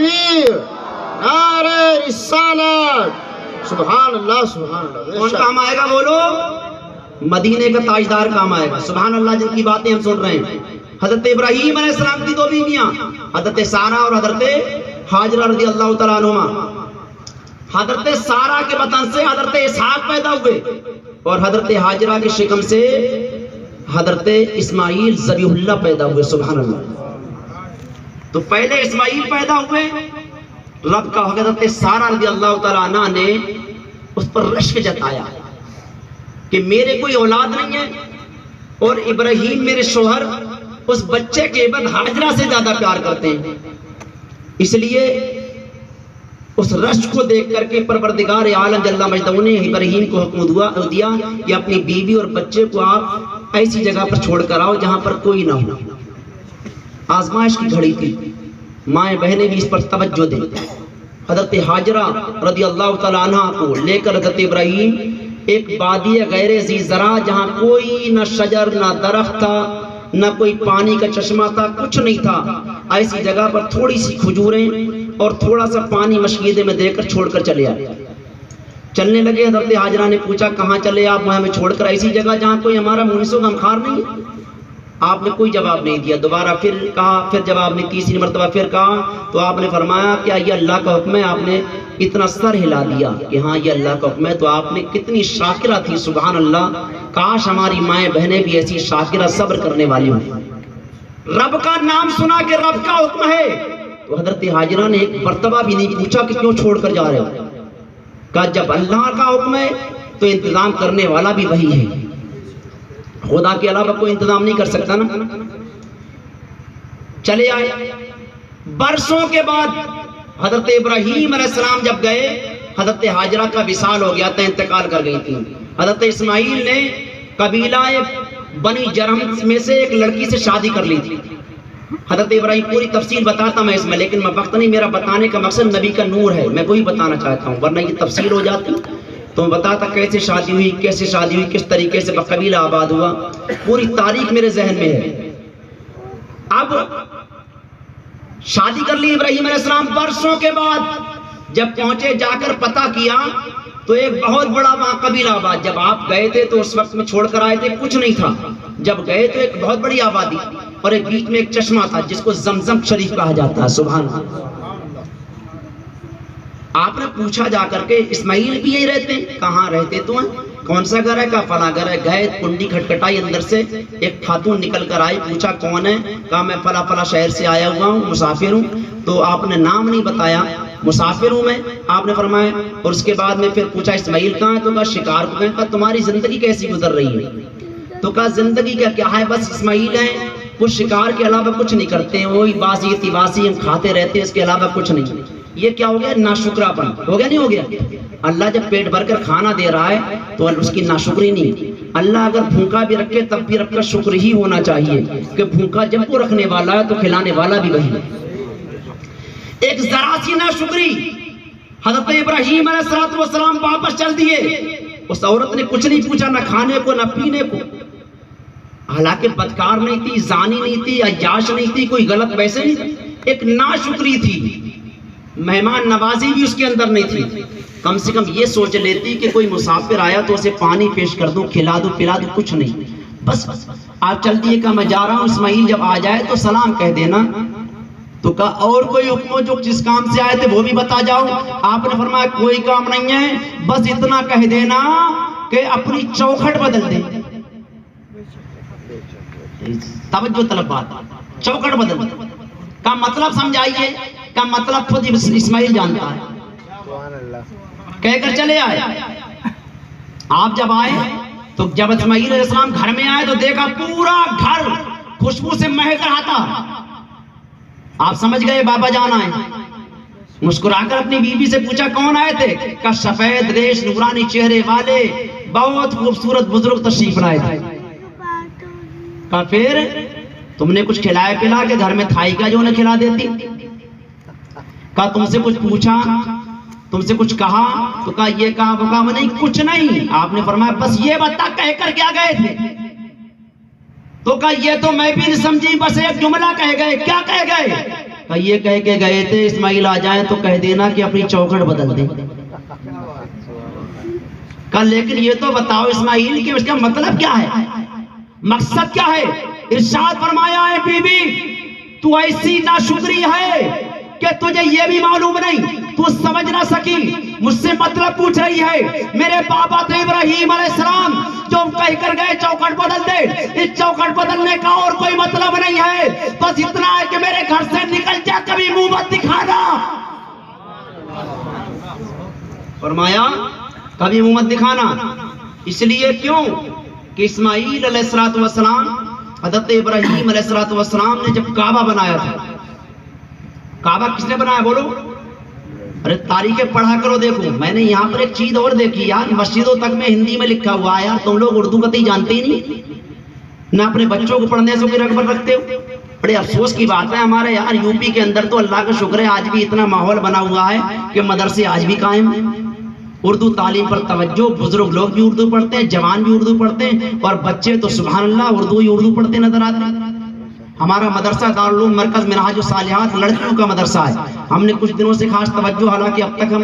تکبیر، نعرہ رسالت، سبحان اللہ سبحان اللہ۔ کون کام آئے گا بولو؟ مدینے کا تاجدار کام آئے گا، سبحان اللہ، جن کی باتیں ہم سن رہے ہیں۔ حضرت ابراہیم علیہ السلام کی دو بیویاں، حضرت سارہ اور حضرت ہاجرہ رضی اللہ تعالیٰ عنہما۔ حضرت سارہ کے بطن سے حضرت اسحاق پیدا ہوئے اور حضرت ہاجرہ کے شکم سے حضرت اسماعیل ذبیح اللہ پیدا ہوئے، سبحان اللہ۔ تو پہلے اسماعیل پیدا ہوئے، رب کا حضرت سارہ رضی اللہ تعالیٰ عنہ نے اس پر رشک جتایا کہ میرے کوئی اولاد نہیں ہے اور ابراہیم میرے شوہر اس بچے کے بعد ہاجرہ سے زیادہ پیار کرتے ہیں، اس لیے اس رشک کو دیکھ کر کے پروردگار عالم جل مجدہ نے ابراہیم کو حکم دیا کہ اپنی بیوی اور بچے کو آپ ایسی جگہ پر چھوڑ کر آؤ جہاں پر کوئی نہ ہو۔ آزمائش کی گھڑی تھی، مائیں بہنیں بھی اس پر توجہ دیں۔ حضرت ہاجرہ رضی اللہ تعالیٰ عنہ کو لے کر حضرت ابراہیم ایک وادی غیر ذی زرع، جہاں کوئی نہ شجر نہ درخت تھا، نہ کوئی پانی کا چشمہ تھا، کچھ نہیں تھا، ایسی جگہ پر تھوڑی سی کھجوریں اور تھوڑا سا پانی مشکیدے میں دے کر چھوڑ کر چلے آئے۔ چلنے لگے، حضرت ہاجرہ نے پوچھا کہاں چلے آپ؟ ہمیں چھوڑ کر ایسی جگہ جہاں کوئی ہمارا مونس و غمخوار نہیں ہے۔ آپ نے کوئی جواب نہیں دیا، دوبارہ پھر کہا، پھر جواب نہیں، تیسری مرتبہ پھر کہا، تو آپ نے فرمایا کیا یہ اللہ کا حکم ہے؟ آپ نے اتنا سر ہلا دیا کہ ہاں یہ اللہ کا حکم ہے۔ تو آپ نے کتنی شاکرہ تھی، سبحان اللہ، کاش ہماری مائیں بہنیں بھی ایسی شاکرہ صبر کرنے والی ہوں۔ رب کا نام سنا کہ رب کا حکم ہے، تو حضرت ہاجرہ نے ایک مرتبہ بھی نہیں پوچھا کہ کیوں چھوڑ کر جا رہے ہو، کہا جب اللہ کا حکم ہے تو انتظام کرنے والا بھی وہی ہے، خدا کے علاوہ کوئی انتظام نہیں کر سکتا نا۔ چلے آئے۔ برسوں کے بعد حضرت ابراہیم علیہ السلام جب گئے، حضرت ہاجرہ کا وصال ہو گیا تھا، انتقال کر گئی تھی۔ حضرت اسماعیل نے قبیلہ بنی جرم میں سے ایک لڑکی سے شادی کر لی تھی۔ حضرت ابراہیم پوری تفصیل بتاتا میں اس میں، لیکن میں وقت نہیں، میرا بتانے کا مقصد نبی کا نور ہے، میں وہی بتانا چاہتا ہوں، ورنہ یہ تفصیل ہو جاتی تو میں بتاتا کیسے شادی ہوئی، کیسے شادی ہوئی، کس طریقے سے قبیلہ آباد ہوا، پوری تاریخ میرے ذہن میں ہے۔ اب شادی کر لی ابراہیم علیہ السلام، برسوں کے بعد جب پہنچے، جا کر پتہ کیا تو ایک بہت بڑا وہاں قبیلہ آباد، جب آپ گئے تھے تو اس وقت میں چھوڑ کر آئے تھے کچھ نہیں تھا، جب گئے تو ایک بہت بڑی آبادی اور ایک بیچ میں ایک چشمہ تھا جس کو زمزم شریف کہا جاتا ہے، سبحان اللہ۔ آپ نے پوچھا جا کر کے اسماعیل بھی یہی رہتے ہیں؟ کہاں رہتے تو ہیں؟ کون سا گھر ہے؟ کہا فلاں گھر ہے۔ گئے، کنڈی کھٹکھٹائی، اندر سے ایک خاتون نکل کر آئی، پوچھا کون ہے؟ کہا میں فلاں فلاں شہر سے آیا ہوا ہوں، مسافر ہوں۔ تو آپ نے نام نہیں بتایا، مسافر ہوں میں، آپ نے فرمایا۔ اور اس کے بعد میں پھر پوچھا اسماعیل کہاں ہے؟ تو کہا شکار کو گئے۔ کہا تمہاری زندگی کیسی گزر رہی ہے؟ تو کہا زندگی کا کیا ہے، بس اسماعیل ہیں، وہ شکار کے علاوہ کچھ نہیں کرتے ہیں، وہی باسی تیواسی ہم کھاتے رہتے ہیں، اس کے علاوہ کچھ نہیں۔ یہ کیا ہو گیا؟ ناشکرا پن ہو گیا، نہیں ہو گیا؟ اللہ جب پیٹ بھر کر کھانا دے رہا ہے تو اس کی ناشکری نہیں۔ اللہ اگر بھوکا بھی رکھے تب بھی رب کا شکر ہی ہونا چاہیے کہ بھوکا جب وہ رکھنے والا ہے تو کھلانے والا بھی وہی ہے۔ ایک ذرا سی ناشکری، حضرت ابراہیم علیہ السلام واپس چل دیے۔ اس عورت نے کچھ نہیں پوچھا، نہ کھانے کو نہ پینے کو، حالانکہ بدکار نہیں تھی، زانی نہیں تھی، عیاش نہیں تھی، کوئی غلط ویسے نہیں تھی، ایک ناشکری تھی، مہمان نوازی بھی اس کے اندر نہیں تھی۔ کم سے کم یہ سوچ لیتی کہ کوئی مسافر آیا تو اسے پانی پیش کر دوں، کھلا دوں، پلا دوں، کچھ نہیں، بس آپ چل دیے۔ کہا میں جا رہا ہوں، اسماعیل جب آ جائے تو سلام کہہ دینا۔ تو کہا اور کوئی حکم جو جس کام سے آئے تھے وہ بھی بتا جاؤ۔ آپ نے فرمایا کوئی کام نہیں ہے، بس اتنا کہہ دینا کہ اپنی چوکھٹ بدل دے۔ توجہ طلب بات، چوکھٹ بدل دے کا مطلب سمجھائیے، کا مطلب خود اسماعیل جانتا ہے۔ کہہ کر چلے آئے۔ آپ جب آئے تو جب اسماعیل علیہ السلام گھر میں آئے تو دیکھا پورا گھر خوشبو سے مہک رہا تھا۔ آپ سمجھ گئے بابا جان آئے۔ مسکرا کر اپنی بیوی سے پوچھا کون آئے تھے؟ کہا سفید ریش نورانی چہرے والے بہت خوبصورت بزرگ تشریف لائے تھے۔ کہا پھر تم نے کچھ کھلایا پلا کے گھر میں تھائی کا جو انہیں کھلا دیتی؟ کہا تم سے کچھ پوچھا، تم سے کچھ کہا؟ تو کہا یہ کہا وہ کہا، نہیں کچھ نہیں۔ آپ نے فرمایا بس یہ بتا کہہ کر کیا گئے تھے؟ تو کہا یہ تو میں بھی نہیں سمجھی، بس ایک جملہ کہہ گئے۔ کیا کہہ گئے؟ کہ یہ کہہ کے گئے تھے اسماعیل آ جائیں تو کہہ دینا کہ اپنی چوکھٹ بدل دیں. کہ لیکن یہ تو بتاؤ اسماعیل کہ اس کا مطلب کیا ہے, مقصد کیا ہے؟ ارشاد فرمایا ہے بی بی تو ایسی ناشکری ہے کہ تجھے یہ بھی معلوم نہیں, تو سمجھ نہ سکی, مجھ سے مطلب پوچھ رہی ہے. میرے بابا تو ابراہیم علیہ السلام جو کہہ کر گئے چوکھٹ بدل دے, اس چوکھٹ بدلنے کا اور کوئی مطلب نہیں ہے, بس اتنا ہے کہ میرے گھر سے نکل جا, کبھی منہ مت دکھانا. فرمایا کبھی منہ مت دکھانا. اس لیے کیوں کہ اسماعیل علیہ السلام, حضرت ابراہیم علیہ السلام نے جب کعبہ بنایا تھا, کعبہ کس نے بنایا بولو؟ ارے تاریخیں پڑھا کرو. دیکھو میں نے یہاں پر ایک چیز اور دیکھی یار, مسجدوں تک میں ہندی میں لکھا ہوا ہے یار, تم لوگ اردو کتئی جانتے ہی نہیں, نہ اپنے بچوں کو پڑھنے سے کوئی رغبت رکھتے ہو. بڑے افسوس کی بات ہے, ہمارے یار یو پی کے اندر تو اللہ کا شکر ہے آج بھی اتنا ماحول بنا ہوا ہے کہ مدرسے آج بھی قائم ہیں, اردو تعلیم پر توجہ, بزرگ لوگ بھی اردو پڑھتے ہیں, جوان بھی اردو پڑھتے ہیں, اور بچے تو سبحان اللہ اردو ہی اردو پڑھتے نظر آتے ہیں. ہمارا مدرسہ دارالعلوم مرکز منہاج الصالحات لڑکیوں کا مدرسہ ہے. ہم نے کچھ دنوں سے خاص توجہ, حالانکہ اب تک ہم